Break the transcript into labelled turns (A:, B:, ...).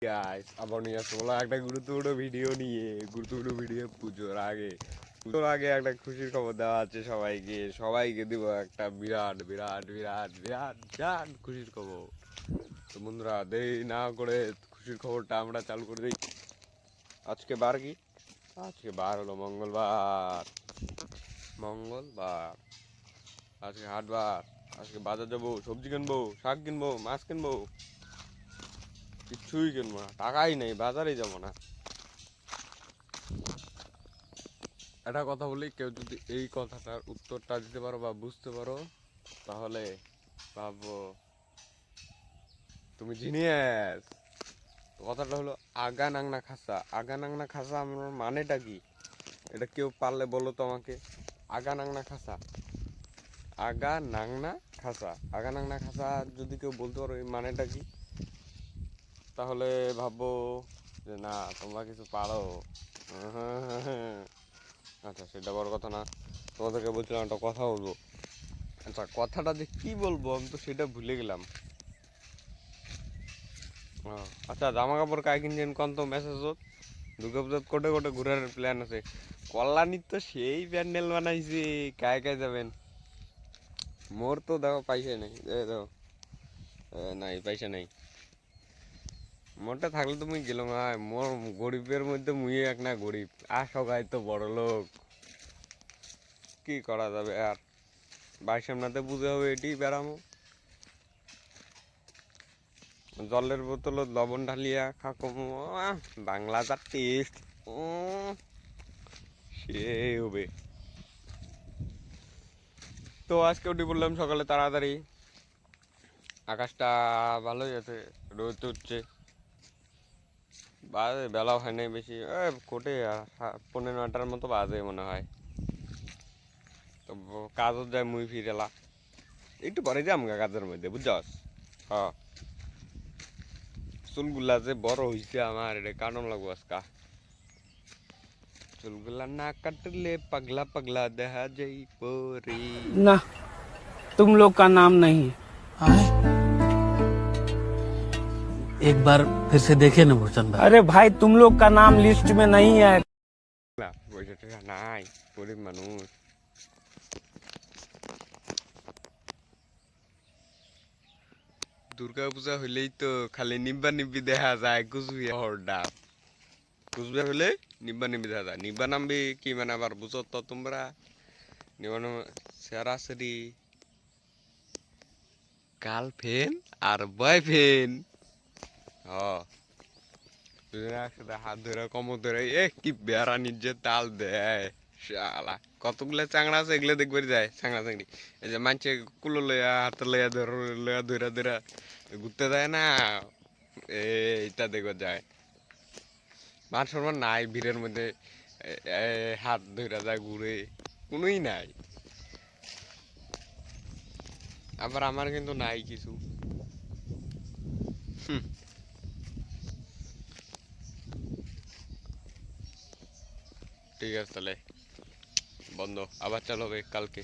A: Guys আবার নিয়ে আসবো একটা গুরুত্বপূর্ণ ভিডিও নিয়ে গুরুত্বপূর্ণ ভিডিও পুজোর আগে একটা খুশির খবর দেওয়া আছে সবাইকে দিব একটা বিরাট বিরাট বিরাট বিরাট বিরাট খুশির খবর। তো বন্ধুরা দেরি না করে খুশির খবরটা আমরা চালু করে দিই। আজকে বার কি? আজকে বার হলো মঙ্গলবার। আজকে হাটবার। আজকে বাজার যাবো, সবজি কিনবো, শাক কিনবো, মাছ কিনবো, কিচ্ছুই কিনবো না, টাকাই নেই, বাজারেই যাবো না। একটা কথা বলি, কেউ যদি এই কথাটার উত্তরটা দিতে পারো বা বুঝতে পারো তাহলে ভাববো তুমি জিনিয়াস। কথাটা হলো আগা নাংনা খাসা। আগা নাংনা খাসা আমার মানেটা কি? এটা কেউ পারলে বলো তো আমাকে। আগা নাংনা খাসা, আগা নাংনা খাসা, আগা নাংনা খাসা যদি কেউ বলতে পারো এই মানেটা কি, তাহলে ভাববো যে না তোমরা কিছু পারো। আচ্ছা সেটা বড় কথা না, তোমাদেরকে বলছিলাম একটা কথা বলবো। আচ্ছা কথাটা যে কি বলবো আমি তো সেটা ভুলে গেলাম। আচ্ছা জামা কাপড় কায় কিনছেন কোন তো মেসেজ দুর্গাপূজাত কোটে কোটে ঘুরার প্ল্যান আছে। কল্যাণীর তো সেই প্যান্ডেল বানাইছে, কায় কায় যাবেন? মোর তো দেখো পয়সা নেই, দেখো নাই পয়সা নেই। মোরটা থাকলে তো মুই গেলাম। মোর গরিবের মধ্যে মুই এক না গরিব, আর সবাই তো বড় লোক। কি করা যাবে আর, ভাই সামনাতে বুঝে হবে এটি বেড়ামো। জলের বোতল লবণ ঢালিয়া খাকো, বাংলা তার টেস্ট সে হবে। তো আজকে উঠে পড়লাম সকালে তাড়াতাড়ি, আকাশটা ভালোই আছে, রোদ উঠছে, বাজে বেলাও হয় নাই বেশি, কোটে 9:30টার মতো বাজে মনে হয়। তো কাজও যায় মুই ফিরেলা একটু পরে যাম কাজের মধ্যে বুঝছস। হ্যাঁ চুলগুলা যে বড় হইছে আমার, এটা কাটন লাগবো আজকা। চুলগুলা না কাটলে পাগলা পাগলা দেখা যাই পরে।
B: ना तुम लोग का नाम नहीं है।
C: एक बार फिर से देखे ना भूषण भाई।
B: अरे भाई तुम लोग का नाम लिस्ट में नहीं है।
A: না পয়সা টয়সা নাই, গরিব মানুষ। দুর্গা পূজা হইলেই তো খালি নিব্বা নিব্বি দেখা যায় কুচবিহার। কুচবিহার হলে নিব্বা নিব্বি দেখা যায়। নিব্বা নামবি কি মানে আবার বুঝো তো তোমরা? নিব্বা নাম সরাসরি গার্লফ্রেন্ড আর বয়ফ্রেন্ড। হ দুজনে একসাথে হাত ধরে কোমর ধরে কি বেড়া নিজে তাল দেয় শালা। কতগুলা চাংড়া আছে এগুলো দেখবার যায় চাংড়া চাংড়ি। এই যে মানছে কুলো লইয়া হাতে লইয়া ধরা ধরা ঘুরতে যায় না, এইটা দেখবার যায়। মান সম্মান নাই ভিড়ের মধ্যে, হাত ধরে যায় ঘুরে, কোনোই নাই। আবার আমার কিন্তু নাই কিছু। ঠিক আছে তাহলে বন্ধ, আবার চালু হবে কালকে।